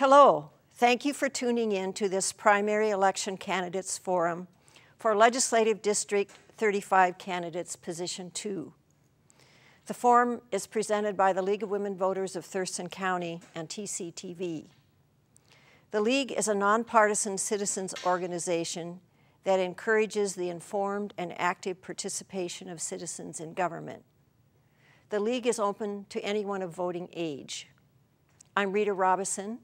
Hello, thank you for tuning in to this primary election candidates forum for Legislative District 35 Candidates Position 2. The forum is presented by the League of Women Voters of Thurston County and TCTV. The League is a nonpartisan citizens organization that encourages the informed and active participation of citizens in government. The League is open to anyone of voting age. I'm Rita Robison,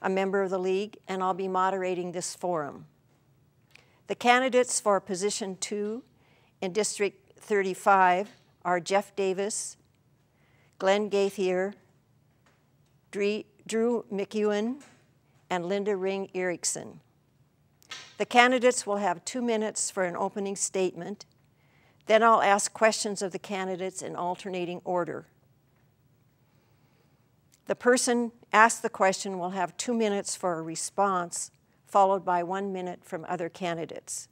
a member of the League, and I'll be moderating this forum. The candidates for Position 2 in District 35 are Jeff Davis, Glenn Gaither, Drew McEwen, and Linda Ring Erickson. The candidates will have 2 minutes for an opening statement. Then I'll ask questions of the candidates in alternating order. The person asked the question will have 2 minutes for a response, followed by 1 minute from other candidates.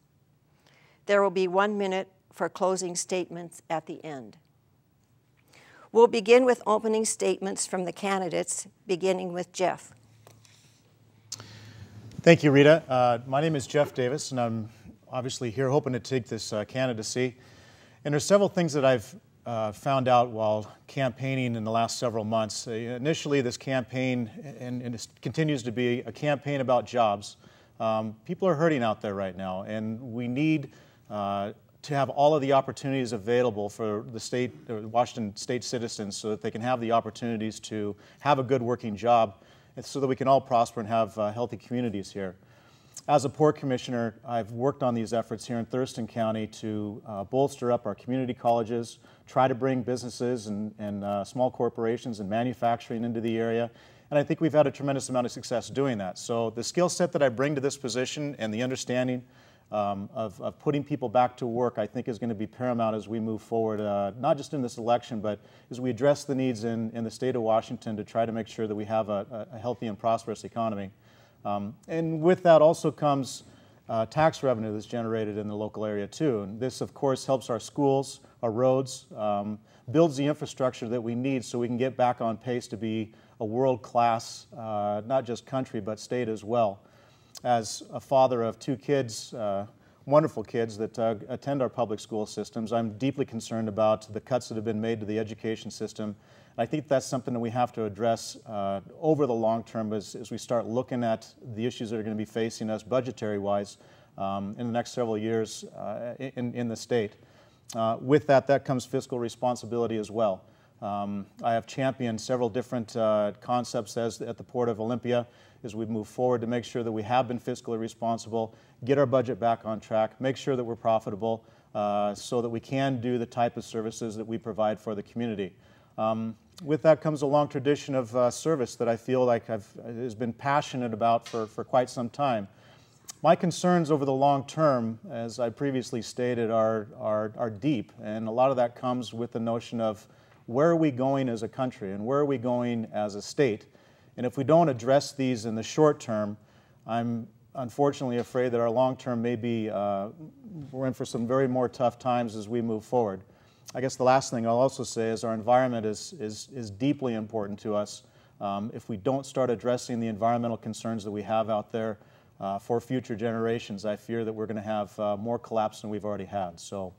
There will be 1 minute for closing statements at the end. We'll begin with opening statements from the candidates, beginning with Jeff. Thank you, Rita. My name is Jeff Davis, and I'm obviously here hoping to take this candidacy. And there's several things that I've found out while campaigning in the last several months. Initially, this campaign, and it continues to be a campaign about jobs. People are hurting out there right now, and we need to have all of the opportunities available for the state, Washington state citizens, so that they can have the opportunities to have a good working job, and so that we can all prosper and have healthy communities here. As a Port Commissioner, I've worked on these efforts here in Thurston County to bolster up our community colleges, try to bring businesses and small corporations and manufacturing into the area, and I think we've had a tremendous amount of success doing that. So the skill set that I bring to this position and the understanding of putting people back to work, I think is going to be paramount as we move forward, not just in this election, but as we address the needs in the state of Washington to try to make sure that we have a healthy and prosperous economy. And with that also comes tax revenue that's generated in the local area too. And this, of course, helps our schools, our roads, builds the infrastructure that we need so we can get back on pace to be a world-class, not just country, but state as well. As a father of 2 kids, wonderful kids that attend our public school systems, I'm deeply concerned about the cuts that have been made to the education system. I think that's something that we have to address over the long term as we start looking at the issues that are going to be facing us budgetary-wise in the next several years in the state. With that comes fiscal responsibility as well. I have championed several different concepts at the Port of Olympia as we move forward to make sure that we have been fiscally responsible, get our budget back on track, make sure that we're profitable so that we can do the type of services that we provide for the community. With that comes a long tradition of service that I feel like has been passionate about for quite some time. My concerns over the long term, as I previously stated, are deep, and a lot of that comes with the notion of where are we going as a country and where are we going as a state. And if we don't address these in the short term, I'm unfortunately afraid that our long term may be, we're in for some very more tough times as we move forward. I guess the last thing I'll also say is our environment is deeply important to us. If we don't start addressing the environmental concerns that we have out there for future generations, I fear that we're going to have more collapse than we've already had. So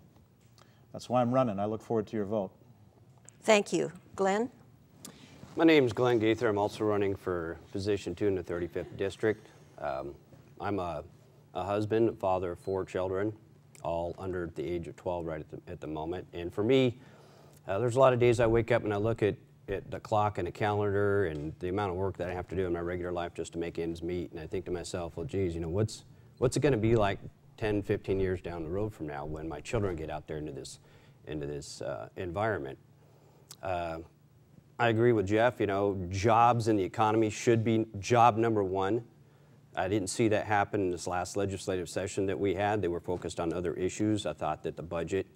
that's why I'm running. I look forward to your vote. Thank you. Glenn? My name is Glenn Gaither. I'm also running for Position 2 in the 35th District. I'm a husband, a father of 4 children, all under the age of 12 right at the moment. And for me, there's a lot of days I wake up and I look at the clock and the calendar and the amount of work that I have to do in my regular life just to make ends meet. And I think to myself, well, geez, you know, what's it going to be like 10, 15 years down the road from now when my children get out there into this environment? I agree with Jeff. You know, jobs in the economy should be job number 1. I didn't see that happen in this last legislative session that we had. They were focused on other issues. I thought that the budget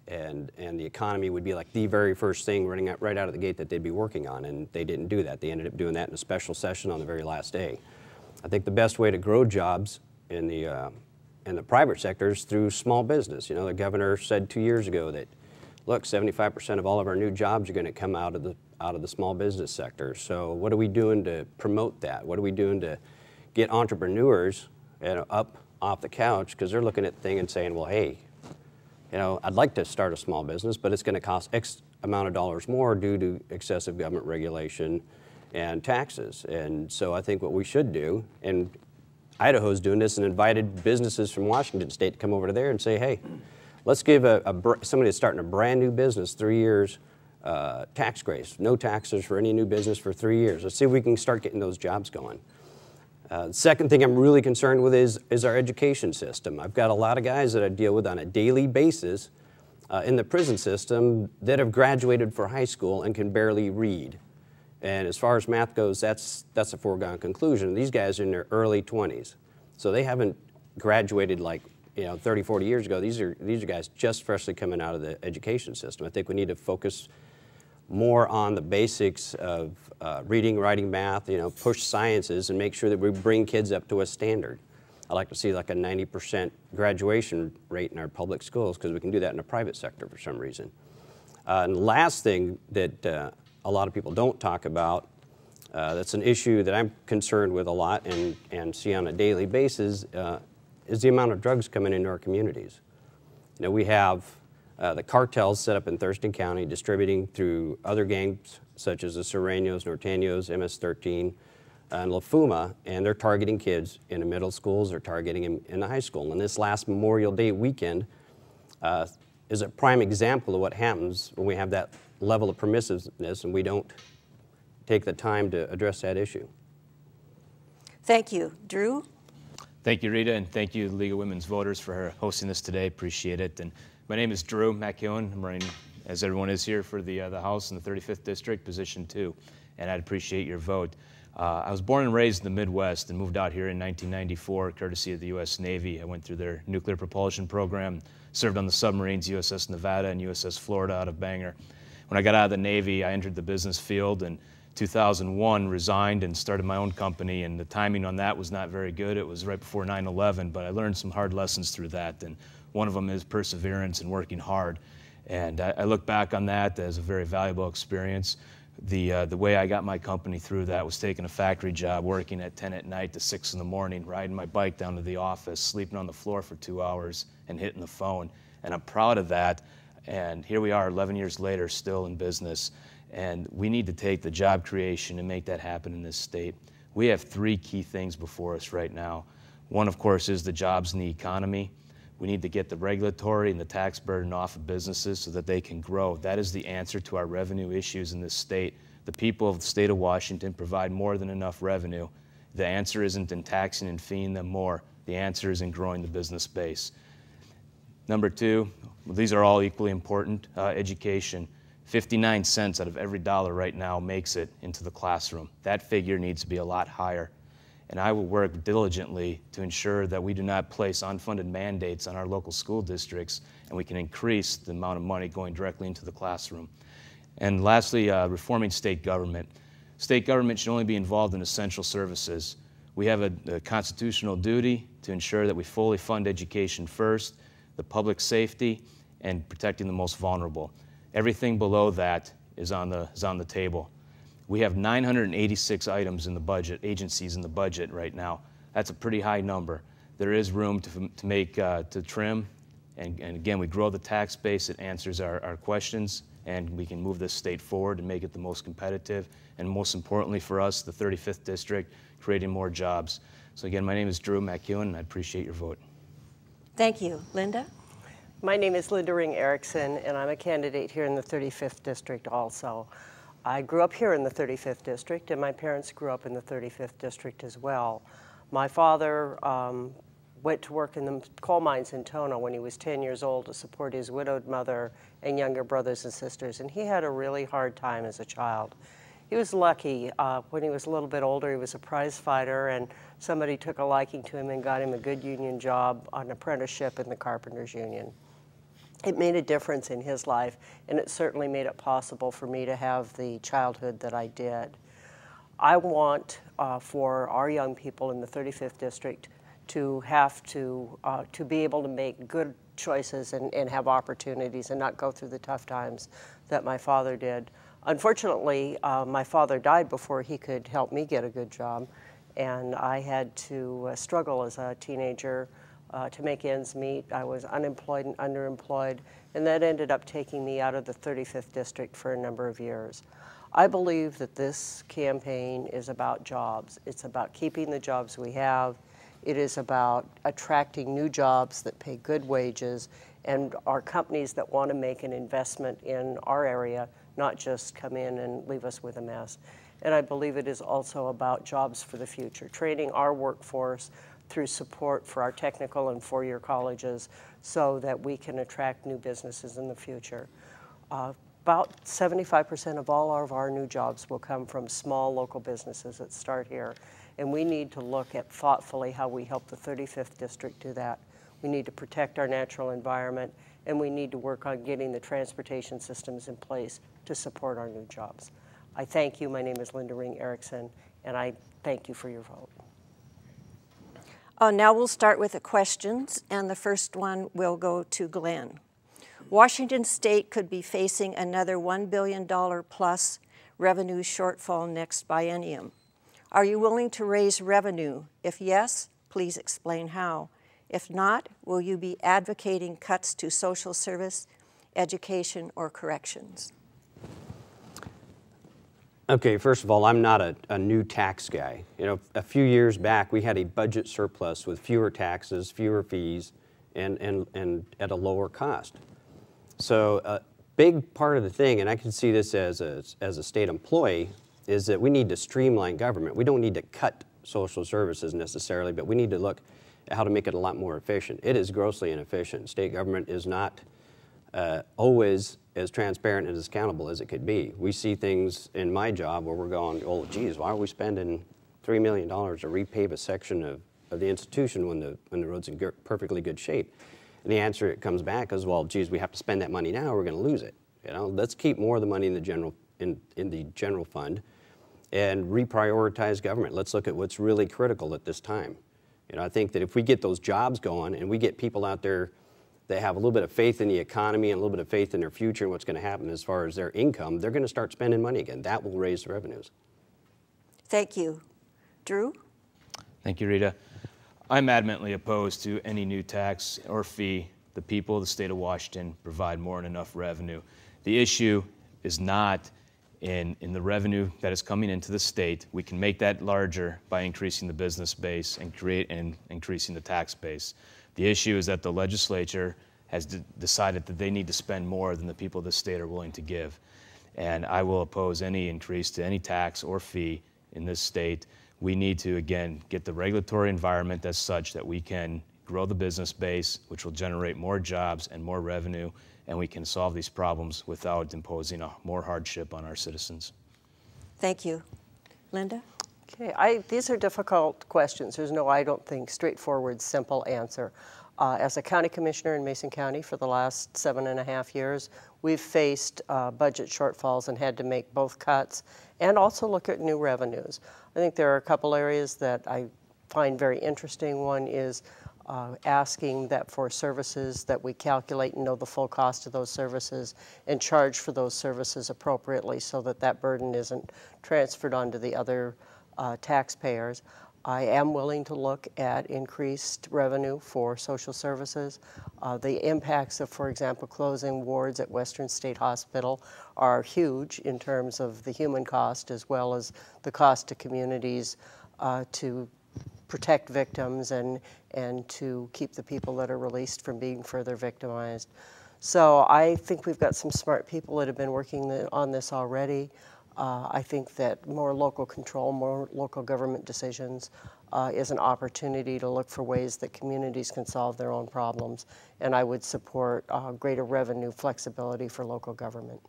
and the economy would be like the very first thing running out, right out of the gate that they'd be working on, and they didn't do that. They ended up doing that in a special session on the very last day. I think the best way to grow jobs in the private sector is through small business. You know, the governor said 2 years ago that, look, 75% of all of our new jobs are going to come out of out of the small business sector. So what are we doing to promote that? What are we doing to get entrepreneurs up off the couch, because they're looking at the thing and saying, well, hey, I'd like to start a small business, but it's going to cost X amount of dollars more due to excessive government regulation and taxes. And so I think what we should do, and Idaho's doing this and invited businesses from Washington State to come over to there and say, hey, let's give somebody that's starting a brand new business 3 years tax grace, no taxes for any new business for 3 years. Let's see if we can start getting those jobs going. Second thing I'm really concerned with is our education system. I've got a lot of guys that I deal with on a daily basis in the prison system that have graduated for high school and can barely read. And as far as math goes, that's a foregone conclusion. These guys are in their early 20s. So they haven't graduated like 30, 40 years ago. These are guys just freshly coming out of the education system. I think we need to focus more on the basics of reading, writing, math, push sciences, and make sure that we bring kids up to a standard. I'd like to see like a 90% graduation rate in our public schools, because we can do that in the private sector for some reason. And the last thing that a lot of people don't talk about, that's an issue that I'm concerned with a lot and see on a daily basis, is the amount of drugs coming into our communities. We have the cartels set up in Thurston County distributing through other gangs such as the Sureños, Norteños, MS-13, and La Fuma, and they're targeting kids in the middle schools, they're targeting them in the high school. And this last Memorial Day weekend is a prime example of what happens when we have that level of permissiveness and we don't take the time to address that issue. Thank you. Drew? Thank you, Rita, and thank you, the League of Women's Voters, for hosting this today. Appreciate it. And my name is Drew McEwen. I'm running, as everyone is here, for the House in the 35th District, Position 2, and I'd appreciate your vote. I was born and raised in the Midwest and moved out here in 1994, courtesy of the U.S. Navy. I went through their nuclear propulsion program, served on the submarines USS Nevada and USS Florida out of Bangor. When I got out of the Navy, I entered the business field and 2001 resigned and started my own company, and the timing on that was not very good. It was right before 9/11, but I learned some hard lessons through that, and one of them is perseverance and working hard. And I look back on that as a very valuable experience. The way I got my company through that was taking a factory job, working at 10 at night to 6 in the morning, riding my bike down to the office, sleeping on the floor for 2 hours, and hitting the phone. And I'm proud of that. And here we are 11 years later, still in business. And we need to take the job creation and make that happen in this state. We have 3 key things before us right now. One, of course, is the jobs in the economy. We need to get the regulatory and the tax burden off of businesses so that they can grow. That is the answer to our revenue issues in this state. The people of the state of Washington provide more than enough revenue. The answer isn't in taxing and feeing them more. The answer is in growing the business base. Number 2, these are all equally important, education. 59 cents out of every dollar right now makes it into the classroom. That figure needs to be a lot higher. And I will work diligently to ensure that we do not place unfunded mandates on our local school districts, and we can increase the amount of money going directly into the classroom. And lastly, reforming state government. State government should only be involved in essential services. We have a constitutional duty to ensure that we fully fund education first, the public safety, and protecting the most vulnerable. Everything below that is on the table. We have 986 items in the budget, agencies in the budget right now. That's a pretty high number. There is room to trim, and again, we grow the tax base. It answers our questions, and we can move this state forward and make it the most competitive, and most importantly for us, the 35th District, creating more jobs. So again, my name is Drew McEwen, and I appreciate your vote. Thank you. Linda? My name is Linda Ring Erickson, and I'm a candidate here in the 35th District also. I grew up here in the 35th District, and my parents grew up in the 35th District as well. My father went to work in the coal mines in Tono when he was 10 years old to support his widowed mother and younger brothers and sisters, and he had a really hard time as a child. He was lucky. When he was a little bit older, he was a prize fighter, and somebody took a liking to him and got him a good union job, an apprenticeship in the Carpenters Union. It made a difference in his life, and it certainly made it possible for me to have the childhood that I did. I want for our young people in the 35th District to have to be able to make good choices and have opportunities and not go through the tough times that my father did. Unfortunately, my father died before he could help me get a good job, and I had to struggle as a teenager to make ends meet. I was unemployed and underemployed, and that ended up taking me out of the 35th district for a number of years. I believe that this campaign is about jobs. It's about keeping the jobs we have. It is about attracting new jobs that pay good wages and are companies that want to make an investment in our area, not just come in and leave us with a mess. And I believe it is also about jobs for the future, training our workforce through support for our technical and four-year colleges so that we can attract new businesses in the future. About 75% of all of our new jobs will come from small local businesses that start here. And we need to look at thoughtfully how we help the 35th district do that. We need to protect our natural environment, and we need to work on getting the transportation systems in place to support our new jobs. I thank you. My name is Linda Ring Erickson, and I thank you for your vote. Now we'll start with the questions, and the first one will go to Glenn. Washington State could be facing another $1 billion plus revenue shortfall next biennium. Are you willing to raise revenue? If yes, please explain how. If not, will you be advocating cuts to social service, education, or corrections? Okay, first of all, I'm not a new tax guy. You know, a few years back, we had a budget surplus with fewer taxes, fewer fees, and at a lower cost. So a big part of the thing, and I can see this as a state employee, is that we need to streamline government. We don't need to cut social services necessarily, but we need to look at how to make it a lot more efficient. It is grossly inefficient. State government is not always as transparent and as accountable as it could be. We see things in my job where we're going, oh, geez, why are we spending $3 million to repave a section of the institution when the road's in perfectly good shape? And the answer it comes back is, well, geez, we have to spend that money now, we're going to lose it. You know, let's keep more of the money in the general fund and reprioritize government. Let's look at what's really critical at this time. You know, I think that if we get those jobs going and we get people out there that have a little bit of faith in the economy and a little bit of faith in their future and what's going to happen as far as their income, they're going to start spending money again. That will raise the revenues. Thank you. Drew? Thank you, Rita. I'm adamantly opposed to any new tax or fee. The people of the state of Washington provide more than enough revenue. The issue is not in the revenue that is coming into the state. We can make that larger by increasing the business base and increasing the tax base. The issue is that the legislature has decided that they need to spend more than the people of the state are willing to give. And I will oppose any increase to any tax or fee in this state. We need to, again, get the regulatory environment as such that we can grow the business base, which will generate more jobs and more revenue, and we can solve these problems without imposing more hardship on our citizens. Thank you. Linda? Okay, these are difficult questions. There's no, I don't think, straightforward, simple answer. As a county commissioner in Mason County for the last 7.5 years, we've faced budget shortfalls and had to make both cuts and also look at new revenues. I think there are a couple areas that I find very interesting. One is asking that for services that we calculate and know the full cost of those services and charge for those services appropriately so that that burden isn't transferred onto the other taxpayers. I am willing to look at increased revenue for social services. The impacts of, for example, closing wards at Western State Hospital are huge in terms of the human cost as well as the cost to communities to protect victims and to keep the people that are released from being further victimized. So I think we've got some smart people that have been working on this already. I think that more local control, more local government decisions is an opportunity to look for ways that communities can solve their own problems. And I would support greater revenue flexibility for local government.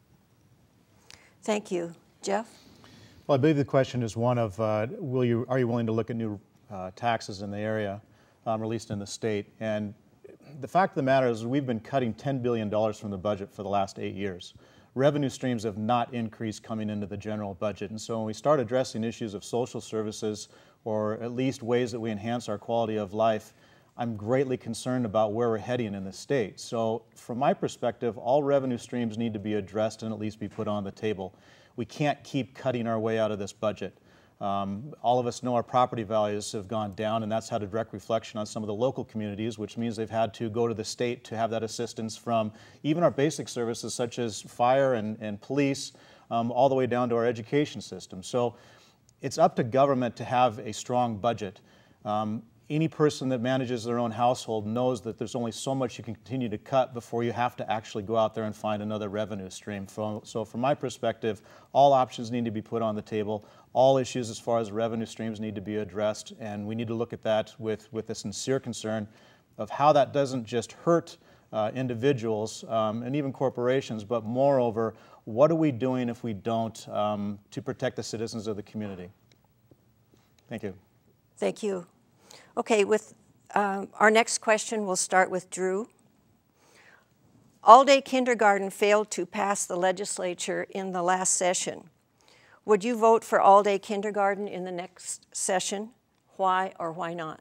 Thank you. Jeff? Well, I believe the question is one of, are you willing to look at new taxes in the area, released in the state? And the fact of the matter is we've been cutting $10 billion from the budget for the last 8 years. Revenue streams have not increased coming into the general budget. And so when we start addressing issues of social services or at least ways that we enhance our quality of life, I'm greatly concerned about where we're heading in the state. So from my perspective, all revenue streams need to be addressed and at least be put on the table. we can't keep cutting our way out of this budget. All of us know our property values have gone down, and that's had a direct reflection on some of the local communities, which means they've had to go to the state to have that assistance from even our basic services such as fire and police, all the way down to our education system. So it's up to government to have a strong budget. Any person that manages their own household knows that there's only so much you can continue to cut before you have to actually go out there and find another revenue stream. So from my perspective, all options need to be put on the table. All issues as far as revenue streams need to be addressed, and we need to look at that with a sincere concern of how that doesn't just hurt individuals and even corporations, but moreover, what are we doing if we don't to protect the citizens of the community? Thank you. Thank you. Okay, with our next question, we'll start with Drew. All-day kindergarten failed to pass the legislature in the last session. Would you vote for all-day kindergarten in the next session? Why or why not?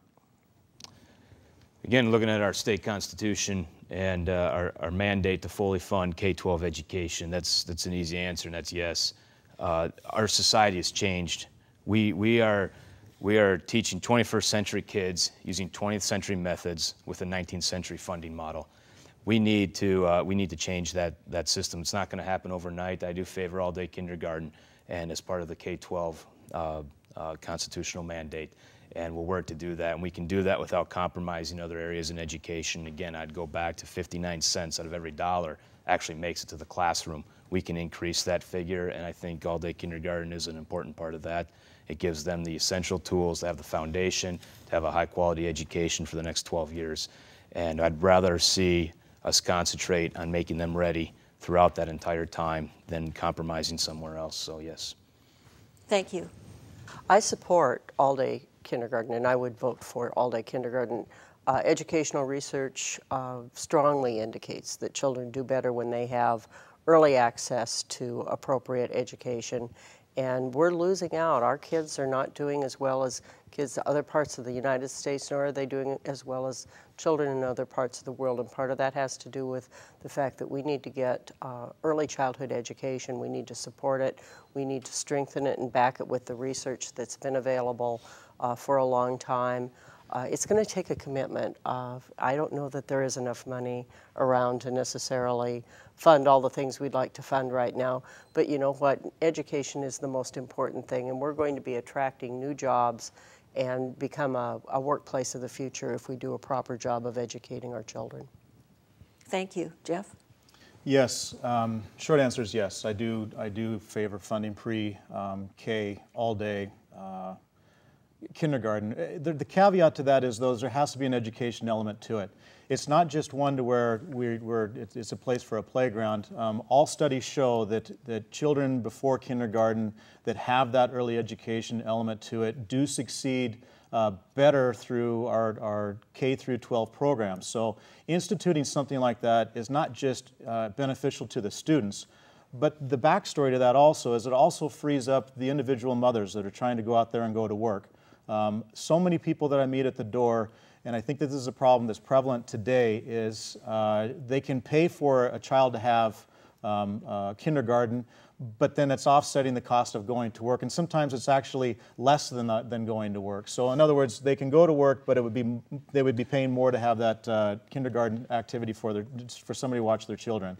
Again, looking at our state constitution and our mandate to fully fund K-12 education, that's an easy answer, and that's yes. Our society has changed. We are teaching 21st century kids using 20th century methods with a 19th century funding model. We need to change that system. It's not going to happen overnight. I do favor all-day kindergarten, and as part of the K-12 constitutional mandate, and we'll work to do that. And we can do that without compromising other areas in education. Again, I'd go back to 59 cents out of every dollar actually makes it to the classroom. We can increase that figure, and I think all-day kindergarten is an important part of that. It gives them the essential tools to have the foundation, to have a high-quality education for the next 12 years. And I'd rather see us concentrate on making them ready throughout that entire time than compromising somewhere else, so yes. Thank you. I support all-day kindergarten, and I would vote for all-day kindergarten. Educational research strongly indicates that children do better when they have early access to appropriate education, and we're losing out. Our kids are not doing as well as kids in other parts of the United States, nor are they doing as well as children in other parts of the world, and part of that has to do with the fact that we need to get early childhood education. We need to support it. We need to strengthen it and back it with the research that's been available for a long time. It's going to take a commitment. I don't know that there is enough money around to necessarily fund all the things we'd like to fund right now, but you know what? Education is the most important thing, and we're going to be attracting new jobs and become a workplace of the future if we do a proper job of educating our children. Thank you. Jeff? Yes, short answer is yes. I do favor funding pre-K all-day kindergarten. The caveat to that is, though, there has to be an education element to it. It's not just one to where it's a place for a playground. All studies show that children before kindergarten that have that early education element to it do succeed better through our K through 12 programs. So instituting something like that is not just beneficial to the students, but the backstory to that also is it also frees up the individual mothers that are trying to go out there and go to work. So many people that I meet at the door, and I think that this is a problem that's prevalent today, is they can pay for a child to have kindergarten, but then it's offsetting the cost of going to work, and sometimes it's actually less than going to work. So in other words, they can go to work, but they would be paying more to have that kindergarten activity for somebody to watch their children.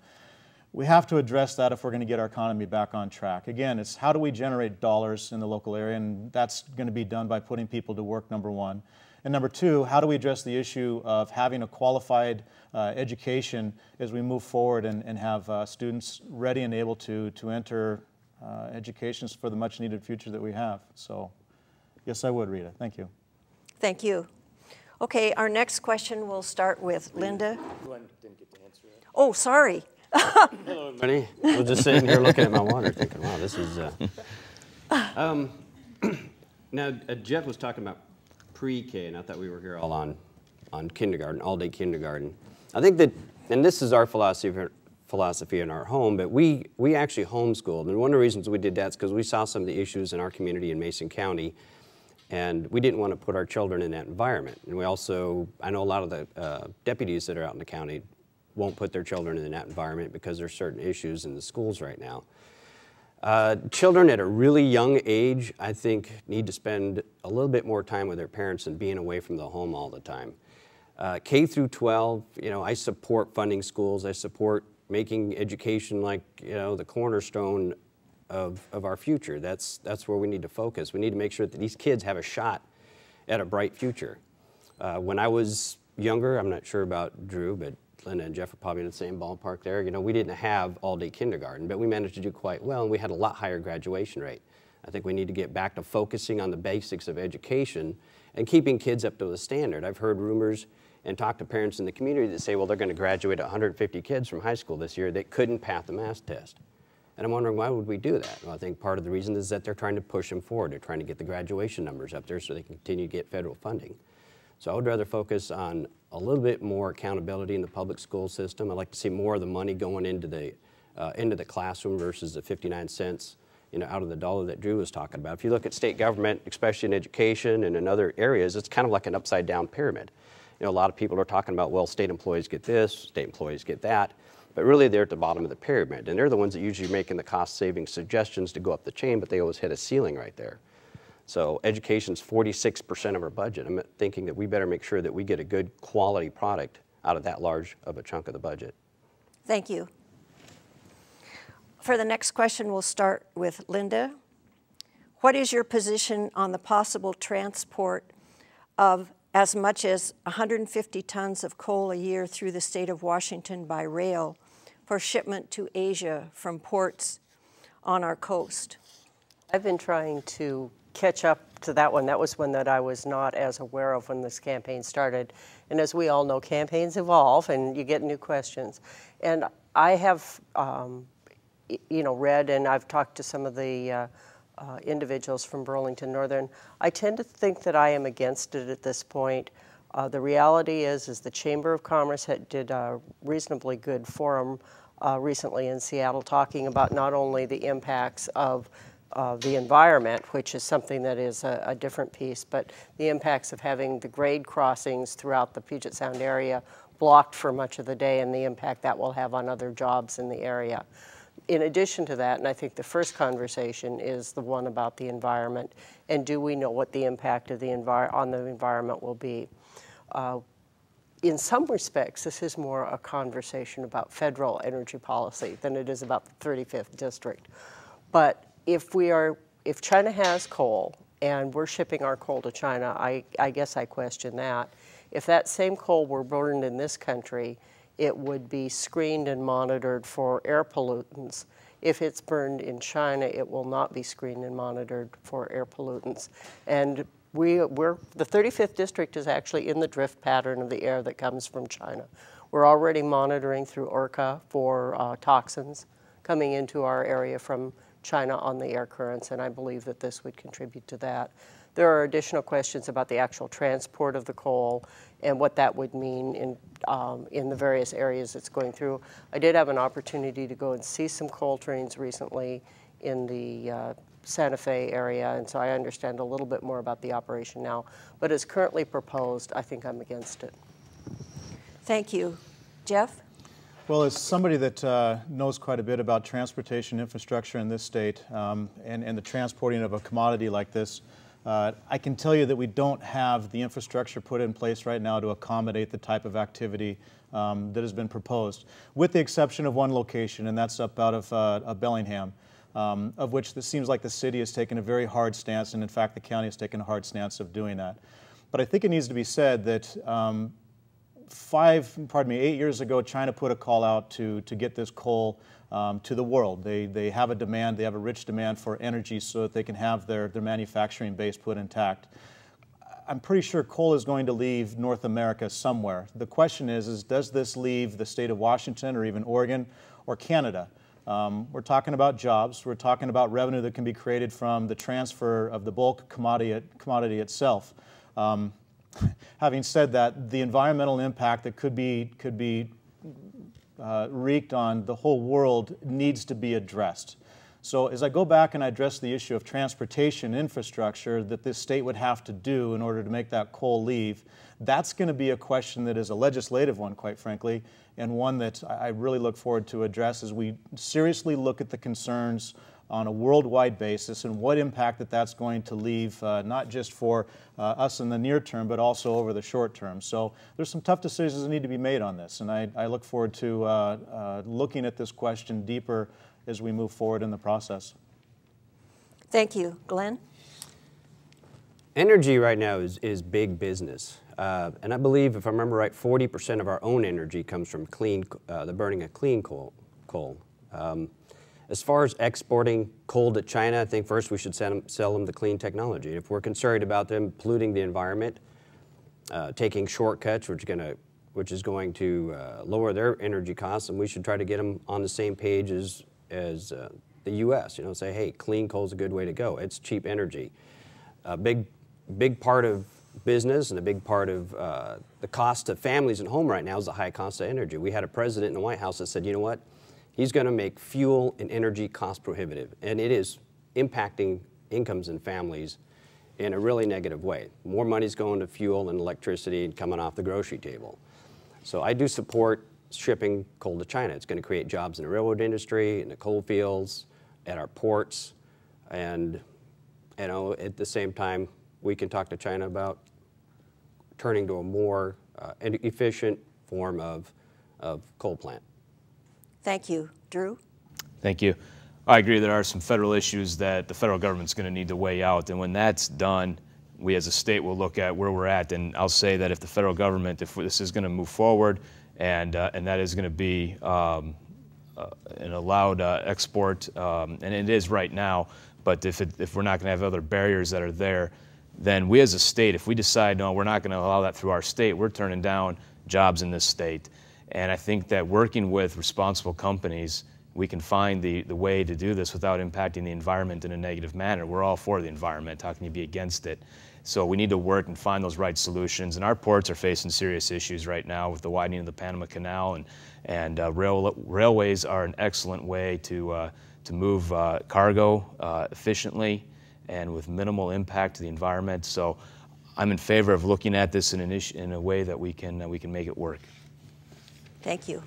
We have to address that if we're going to get our economy back on track. Again, it's how do we generate dollars in the local area, and that's going to be done by putting people to work, number one. And number two, how do we address the issue of having a qualified education as we move forward and have students ready and able to enter educations for the much needed future that we have. So yes, I would, Rita. Thank you. Thank you. Okay, our next question will start with Linda. Didn't get to answer it. Oh, sorry. Hello, everybody. I was just sitting here looking at my water thinking, wow, this is... Now, Jeff was talking about pre-K, and I thought we were here all on kindergarten, all-day kindergarten. I think that, and this is our philosophy in our home, but we actually homeschooled, and one of the reasons we did that is because we saw some of the issues in our community in Mason County, and we didn't want to put our children in that environment. And we also, I know a lot of the deputies that are out in the county won't put their children in that environment because there's certain issues in the schools right now. Children at a really young age, I think, need to spend a little bit more time with their parents than being away from the home all the time. K through 12, you know, I support funding schools. I support making education like, you know, the cornerstone of our future. That's where we need to focus. We need to make sure that these kids have a shot at a bright future. When I was younger, I'm not sure about Drew, but Linda and Jeff are probably in the same ballpark there. You know, we didn't have all-day kindergarten, but we managed to do quite well, and we had a lot higher graduation rate. I think we need to get back to focusing on the basics of education and keeping kids up to the standard. I've heard rumors and talked to parents in the community that say, well, they're going to graduate 150 kids from high school this year that couldn't pass the math test. And I'm wondering, why would we do that? Well, I think part of the reason is that they're trying to push them forward. They're trying to get the graduation numbers up there so they can continue to get federal funding. So I would rather focus on a little bit more accountability in the public school system. I'd like to see more of the money going into the classroom versus the 59 cents, you know, out of the dollar that Drew was talking about. If you look at state government, especially in education and in other areas, it's kind of like an upside down pyramid. You know, a lot of people are talking about, well, state employees get this, state employees get that, but really they're at the bottom of the pyramid, and they're the ones that usually are making the cost-saving suggestions to go up the chain, but they always hit a ceiling right there. So education's 46% of our budget. I'm thinking that we better make sure that we get a good quality product out of that large of a chunk of the budget. Thank you. For the next question, we'll start with Linda. What is your position on the possible transport of as much as 150 tons of coal a year through the state of Washington by rail for shipment to Asia from ports on our coast? I've been trying to catch up to that one. That was one that I was not as aware of when this campaign started. And as we all know, campaigns evolve and you get new questions. And I have, you know, read and I've talked to some of the individuals from Burlington Northern. I tend to think that I am against it at this point. The reality is the Chamber of Commerce did a reasonably good forum recently in Seattle talking about not only the impacts of the environment, which is something that is a different piece, but the impacts of having the grade crossings throughout the Puget Sound area blocked for much of the day and the impact that will have on other jobs in the area. In addition to that, and I think the first conversation is the one about the environment, and do we know what the impact of on the environment will be? In some respects, this is more a conversation about federal energy policy than it is about the 35th district. But if China has coal and we're shipping our coal to China, I guess I question that. If that same coal were burned in this country, it would be screened and monitored for air pollutants. If it's burned in China, it will not be screened and monitored for air pollutants. And the 35th district is actually in the drift pattern of the air that comes from China. We're already monitoring through ORCA for toxins coming into our area from China on the air currents, and I believe that this would contribute to that. There are additional questions about the actual transport of the coal and what that would mean in the various areas it's going through. I did have an opportunity to go and see some coal trains recently in the Santa Fe area, and so I understand a little bit more about the operation now. But as currently proposed, I think I'm against it. Thank you. Jeff? Well, as somebody that knows quite a bit about transportation infrastructure in this state and the transporting of a commodity like this, I can tell you that we don't have the infrastructure put in place right now to accommodate the type of activity that has been proposed, with the exception of one location, and that's up out of Bellingham, of which it seems like the city has taken a very hard stance, and in fact the county has taken a hard stance of doing that. But I think it needs to be said that 8 years ago, China put a call out to get this coal to the world. They have a demand, they have a rich demand for energy so that they can have their manufacturing base put intact. I'm pretty sure coal is going to leave North America somewhere. The question is does this leave the state of Washington or even Oregon or Canada? We're talking about jobs, we're talking about revenue that can be created from the transfer of the bulk commodity itself. Having said that, the environmental impact that could be wreaked on the whole world needs to be addressed. So as I go back and I address the issue of transportation infrastructure that this state would have to do in order to make that coal leave, that's going to be a question that is a legislative one, quite frankly, and one that I really look forward to address as we seriously look at the concerns on a worldwide basis and what impact that's going to leave, not just for us in the near term, but also over the short term. So there's some tough decisions that need to be made on this, and I look forward to looking at this question deeper as we move forward in the process. Thank you. Glenn? Energy right now is big business. And I believe, if I remember right, 40% of our own energy comes from the burning of clean coal. As far as exporting coal to China, I think first we should sell them the clean technology. If we're concerned about them polluting the environment, taking shortcuts, which is going to lower their energy costs, and we should try to get them on the same page as the U.S. You know, say, hey, clean coal is a good way to go. It's cheap energy. A big part of business and a big part of the cost to families at home right now is the high cost of energy. We had a president in the White House that said, you know what? He's going to make fuel and energy cost prohibitive, and it is impacting incomes and families in a really negative way. More money's going to fuel and electricity and coming off the grocery table. So I do support shipping coal to China. It's going to create jobs in the railroad industry, in the coal fields, at our ports, and you know, at the same time, we can talk to China about turning to a more efficient form of coal plant. Thank you. Drew? Thank you. I agree there are some federal issues that the federal government's going to need to weigh out, and when that's done, we as a state will look at where we're at, and I'll say that if the federal government, if this is going to move forward, and that is going to be an allowed export, and it is right now, but if we're not going to have other barriers that are there, then we as a state, if we decide, no, we're not going to allow that through our state, we're turning down jobs in this state. And I think that working with responsible companies, we can find the way to do this without impacting the environment in a negative manner. We're all for the environment. How can you be against it? So we need to work and find those right solutions. And our ports are facing serious issues right now with the widening of the Panama Canal, and railways are an excellent way to move cargo efficiently and with minimal impact to the environment. So I'm in favor of looking at this in a way that we can make it work. Thank you.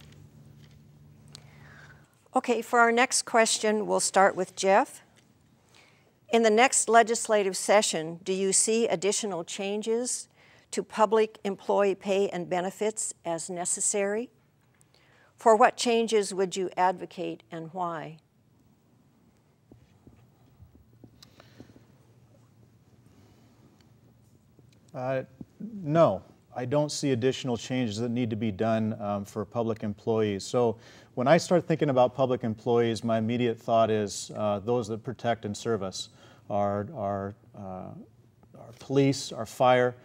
Okay, for our next question, we'll start with Jeff. In the next legislative session, do you see additional changes to public employee pay and benefits as necessary? For what changes would you advocate and why? No, I don't see additional changes that need to be done for public employees. So when I start thinking about public employees, my immediate thought is those that protect and serve us, our police, our fire,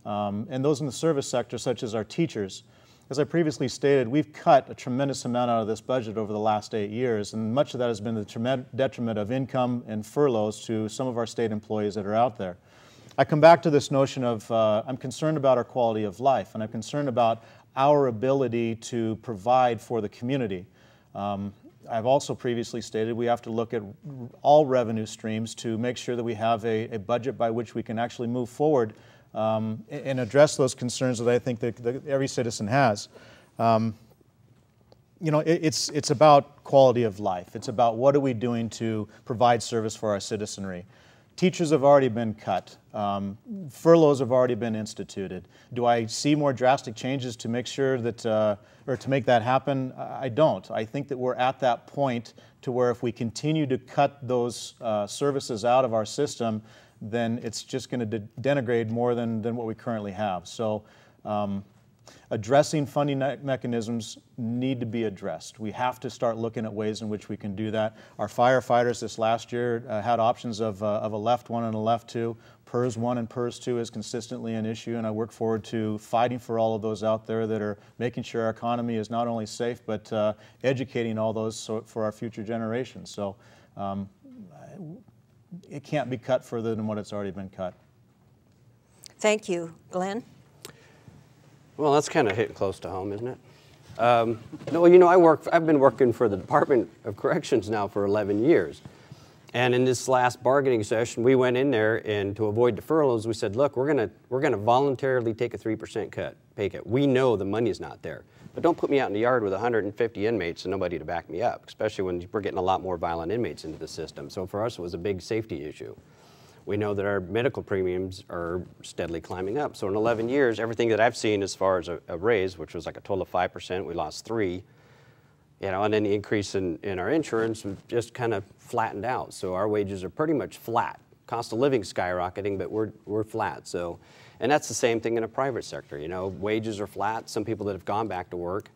and those in the service sector, such as our teachers. As I previously stated, we've cut a tremendous amount out of this budget over the last 8 years, and much of that has been the detriment of income and furloughs to some of our state employees that are out there. I come back to this notion of I'm concerned about our quality of life, and I'm concerned about our ability to provide for the community. I've also previously stated we have to look at all revenue streams to make sure that we have a budget by which we can actually move forward and address those concerns that I think that every citizen has. You know, it's about quality of life. It's about what are we doing to provide service for our citizenry. Teachers have already been cut. Furloughs have already been instituted. Do I see more drastic changes to make sure that, or to make that happen? I don't. I think that we're at that point to where if we continue to cut those services out of our system, then it's just going to denigrate more than what we currently have. So addressing funding mechanisms need to be addressed. We have to start looking at ways in which we can do that. Our firefighters this last year had options of a left 1 and a left 2. PERS 1 and PERS 2 is consistently an issue, and I work forward to fighting for all of those out there that are making sure our economy is not only safe, but educating all those for our future generations. So it can't be cut further than what it's already been cut. Thank you. Glenn? Well, that's kind of hitting close to home, isn't it? No, you know, I've been working for the Department of Corrections now for 11 years. And in this last bargaining session, we went in there, and to avoid deferrals, we said, look, we're gonna voluntarily take a 3% pay cut. We know the money's not there, but don't put me out in the yard with 150 inmates and nobody to back me up, especially when we're getting a lot more violent inmates into the system. So for us, it was a big safety issue. We know that our medical premiums are steadily climbing up. So in 11 years, everything that I've seen as far as a raise, which was like a total of 5%, we lost 3%. You know, and then the increase in our insurance just kind of flattened out. So our wages are pretty much flat. Cost of living skyrocketing, but we're flat. So, and that's the same thing in a private sector. You know, wages are flat. Some people that have gone back to work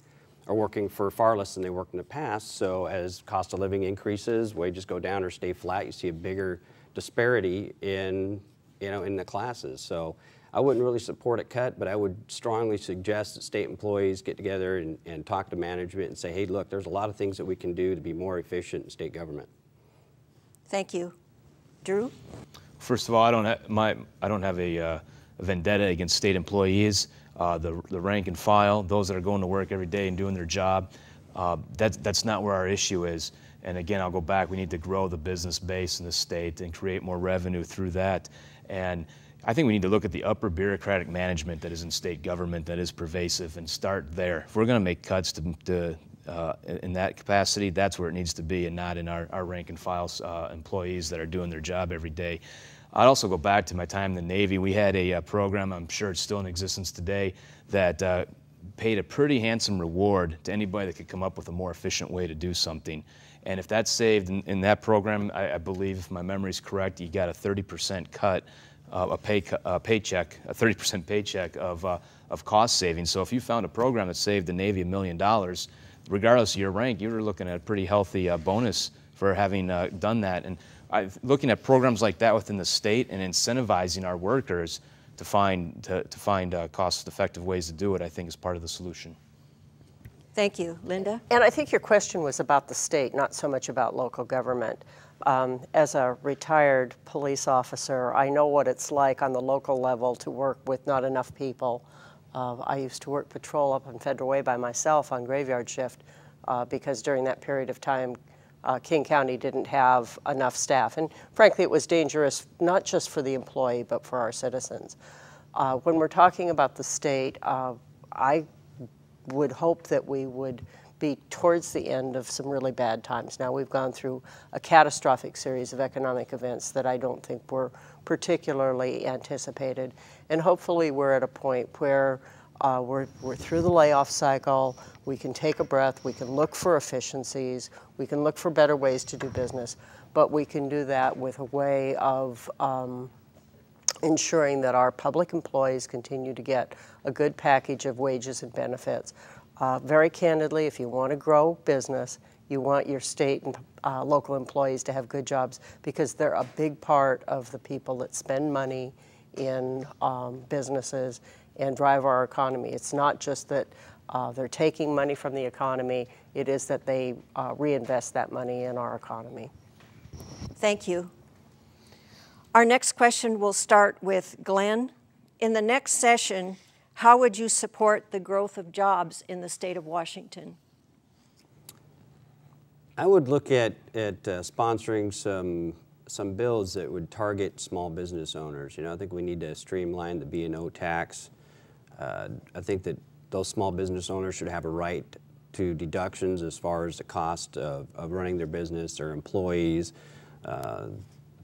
are working for far less than they worked in the past. So as cost of living increases, wages go down or stay flat, you see a bigger disparity in, you know, in the classes. So I wouldn't really support a cut, but I would strongly suggest that state employees get together and talk to management and say, hey, look, there's a lot of things that we can do to be more efficient in state government. Thank you. Drew? First of all, I don't have a vendetta against state employees. The rank and file, those that are going to work every day and doing their job, that's not where our issue is. And again, I'll go back, we need to grow the business base in the state and create more revenue through that. And I think we need to look at the upper bureaucratic management that is in state government that is pervasive and start there. If we're going to make cuts in that capacity, that's where it needs to be, and not in our rank and file employees that are doing their job every day. I'd also go back to my time in the Navy. We had a program, I'm sure it's still in existence today, that paid a pretty handsome reward to anybody that could come up with a more efficient way to do something. And if that's saved in that program, I believe, if my memory is correct, you got a 30% cut, a 30% paycheck of cost savings. So if you found a program that saved the Navy $1 million, regardless of your rank, you were looking at a pretty healthy bonus for having done that. And looking at programs like that within the state and incentivizing our workers to find cost-effective ways to do it, I think is part of the solution. Thank you. Linda? And I think your question was about the state, not so much about local government. As a retired police officer, I know what it's like on the local level to work with not enough people. I used to work patrol up on Federal Way by myself on graveyard shift because during that period of time, King County didn't have enough staff. And frankly, it was dangerous, not just for the employee, but for our citizens. When we're talking about the state, I would hope that we would be towards the end of some really bad times. Now, we've gone through a catastrophic series of economic events that I don't think were particularly anticipated. And hopefully we're at a point where we're through the layoff cycle, we can take a breath, we can look for efficiencies, we can look for better ways to do business, but we can do that with a way of ensuring that our public employees continue to get a good package of wages and benefits. Very candidly, if you want to grow business, you want your state and local employees to have good jobs because they're a big part of the people that spend money in businesses and drive our economy. It's not just that they're taking money from the economy, it is that they reinvest that money in our economy. Thank you. Our next question will start with Glenn. In the next session, how would you support the growth of jobs in the state of Washington? I would look at sponsoring some bills that would target small business owners. You know, I think we need to streamline the B&O tax. I think that those small business owners should have a right to deductions as far as the cost of running their business, their employees,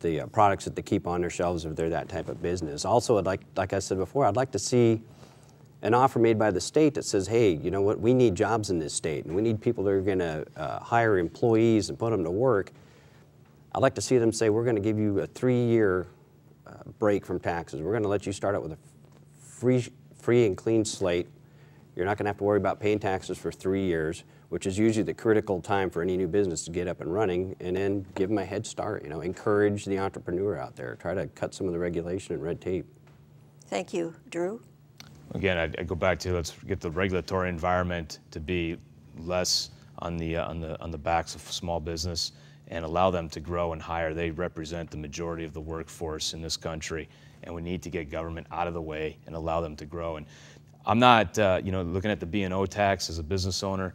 the products that they keep on their shelves if they're that type of business. Also, like I said before, I'd like to see an offer made by the state that says, hey, you know what, we need jobs in this state and we need people that are going to hire employees and put them to work. I'd like to see them say, we're going to give you a 3-year break from taxes. We're going to let you start out with a free and clean slate. You're not going to have to worry about paying taxes for 3 years, which is usually the critical time for any new business to get up and running, and then give them a head start. You know, encourage the entrepreneur out there. Try to cut some of the regulation and red tape. Thank you. Drew? Again, I go back to let's get the regulatory environment to be less on the backs of small business and allow them to grow and hire. They represent the majority of the workforce in this country, and we need to get government out of the way and allow them to grow. And I'm not, looking at the B&O tax as a business owner.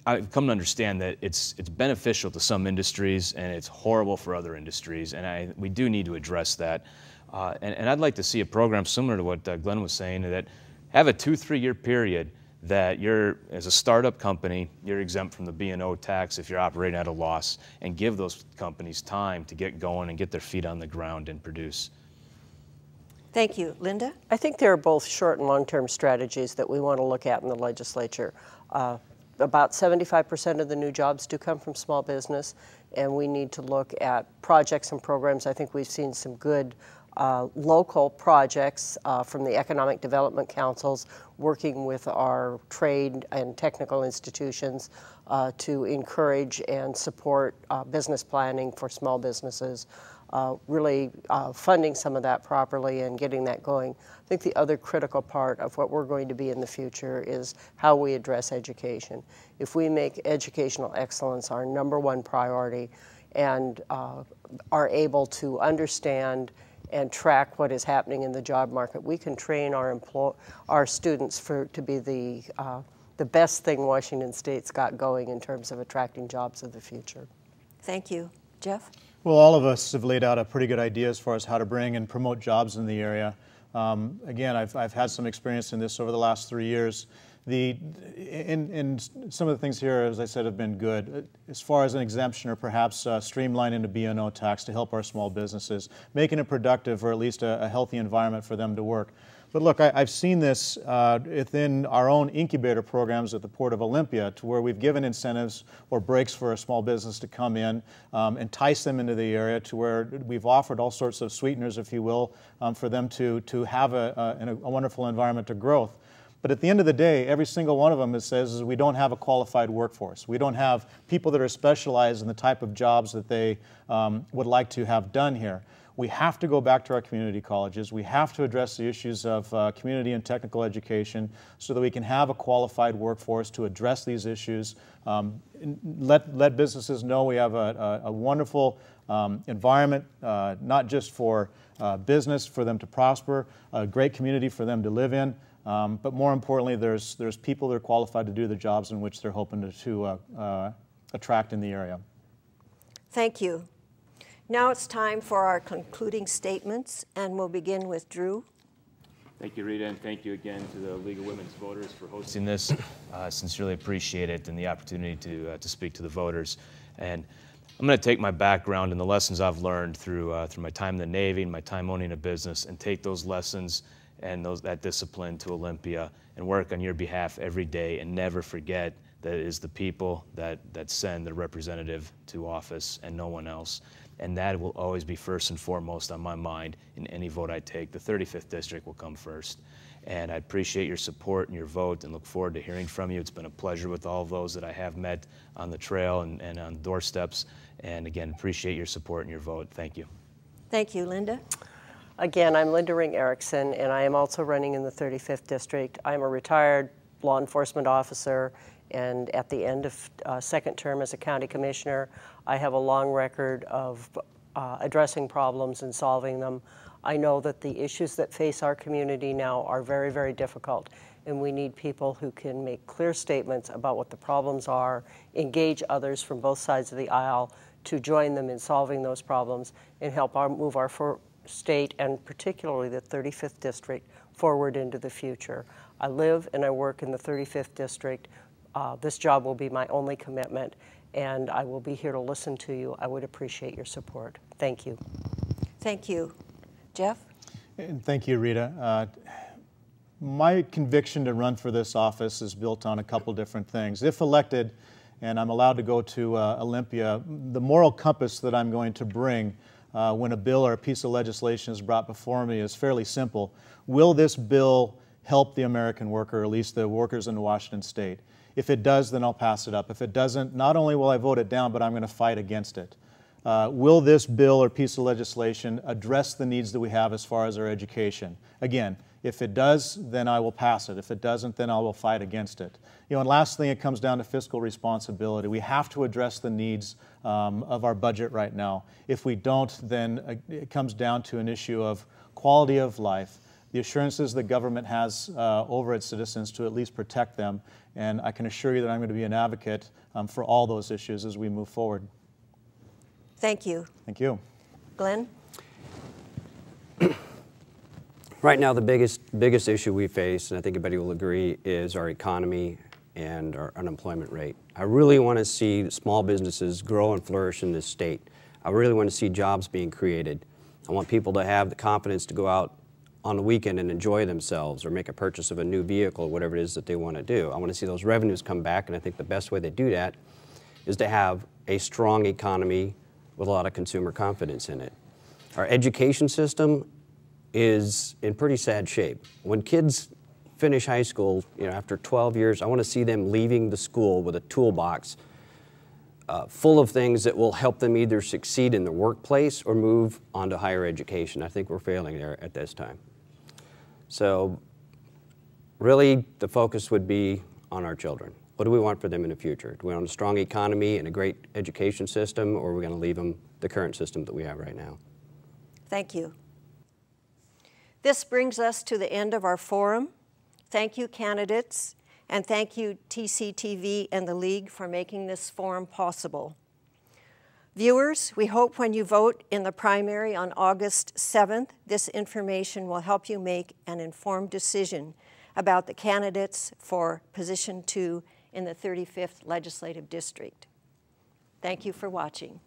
I've come to understand that it's beneficial to some industries and it's horrible for other industries, and we do need to address that. And I'd like to see a program similar to what Glenn was saying, that have a 2-3 year period that as a startup company, you're exempt from the B&O tax if you're operating at a loss, and give those companies time to get going and get their feet on the ground and produce. Thank you. Linda? I think there are both short and long-term strategies that we want to look at in the legislature. About 75% of the new jobs do come from small business, and we need to look at projects and programs. I think we've seen some good local projects from the economic development councils working with our trade and technical institutions to encourage and support business planning for small businesses, really funding some of that properly and getting that going. I think the other critical part of what we're going to be in the future is how we address education. If we make educational excellence our #1 priority and are able to understand and track what is happening in the job market, we can train our students to be the best thing Washington State's got going in terms of attracting jobs of the future. Thank you. Jeff? Well, all of us have laid out a pretty good idea as far as how to bring and promote jobs in the area. Again, I've had some experience in this over the last 3 years. And some of the things here, as I said, have been good. As far as an exemption or perhaps streamlining the B&O tax to help our small businesses, making it productive or at least a healthy environment for them to work. But look, I've seen this within our own incubator programs at the Port of Olympia, to where we've given incentives or breaks for a small business to come in, entice them into the area, to where we've offered all sorts of sweeteners, if you will, for them to have a wonderful environment to growth. But at the end of the day, every single one of them says we don't have a qualified workforce. We don't have people that are specialized in the type of jobs that they would like to have done here. We have to go back to our community colleges. We have to address the issues of community and technical education so that we can have a qualified workforce to address these issues. Let businesses know we have a wonderful environment, not just for business, for them to prosper, a great community for them to live in. But more importantly, there's people that are qualified to do the jobs in which they're hoping to attract in the area. Thank you. Now it's time for our concluding statements, and we'll begin with Drew. Thank you, Rita, and thank you again to the League of Women's Voters for hosting this. Sincerely appreciate it and the opportunity to speak to the voters. And I'm going to take my background and the lessons I've learned through my time in the Navy and my time owning a business, and take those lessons and that discipline to Olympia and work on your behalf every day, and never forget that it is the people that send the representative to office and no one else. And that will always be first and foremost on my mind in any vote I take. The 35th District will come first. And I appreciate your support and your vote, and look forward to hearing from you. It's been a pleasure with all of those that I have met on the trail and on doorsteps. And again, appreciate your support and your vote. Thank you. Thank you. Linda? Again, I'm Linda Ring Erickson, and I am also running in the 35th District. I'm a retired law enforcement officer, and at the end of second term as a county commissioner, I have a long record of addressing problems and solving them. I know that the issues that face our community now are very, very difficult, and we need people who can make clear statements about what the problems are, engage others from both sides of the aisle to join them in solving those problems, and help move our state, and particularly the 35th District, forward into the future. I live and I work in the 35th District. This job will be my only commitment, and I will be here to listen to you. I would appreciate your support. Thank you. Thank you. Jeff? And thank you, Rita. My conviction to run for this office is built on a couple different things. If elected, and I'm allowed to go to Olympia, the moral compass that I'm going to bring when a bill or a piece of legislation is brought before me is fairly simple. Will this bill help the American worker, or at least the workers in Washington State? If it does, then I'll pass it up. If it doesn't, not only will I vote it down, but I'm going to fight against it. Will this bill or piece of legislation address the needs that we have as far as our education? Again, if it does, then I will pass it. If it doesn't, then I will fight against it. And last thing, it comes down to fiscal responsibility. We have to address the needs of our budget right now. If we don't, then it comes down to an issue of quality of life, the assurances the government has over its citizens to at least protect them. And I can assure you that I'm going to be an advocate for all those issues as we move forward. Thank you. Thank you. Glenn? Right now, the biggest issue we face, and I think everybody will agree, is our economy and our unemployment rate. I really want to see small businesses grow and flourish in this state. I really want to see jobs being created. I want people to have the confidence to go out on the weekend and enjoy themselves or make a purchase of a new vehicle or whatever it is that they want to do. I want to see those revenues come back, and I think the best way to do that is to have a strong economy with a lot of consumer confidence in it. Our education system is in pretty sad shape. When kids finish high school, after 12 years, I want to see them leaving the school with a toolbox full of things that will help them either succeed in the workplace or move on to higher education. I think we're failing there at this time. So really, the focus would be on our children. What do we want for them in the future? Do we want a strong economy and a great education system, or are we going to leave them the current system that we have right now? Thank you. This brings us to the end of our forum. Thank you, candidates, and thank you, TCTV and the League, for making this forum possible. Viewers, we hope when you vote in the primary on August 7th, this information will help you make an informed decision about the candidates for Position 2 in the 35th Legislative District. Thank you for watching.